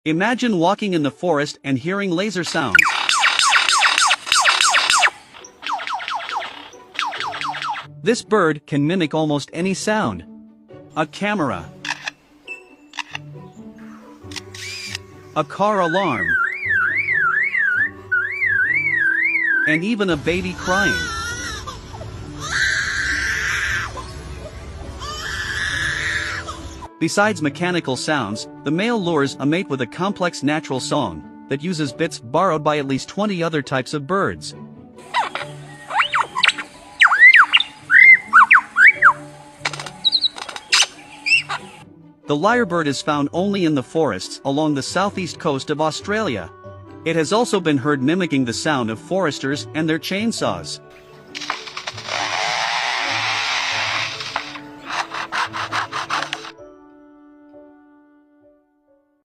Imagine walking in the forest and hearing laser sounds. This bird can mimic almost any sound. A camera, a car alarm, and even a baby crying. Besides mechanical sounds, the male lures a mate with a complex natural song that uses bits borrowed by at least 20 other types of birds. The lyrebird is found only in the forests along the southeast coast of Australia. It has also been heard mimicking the sound of foresters and their chainsaws.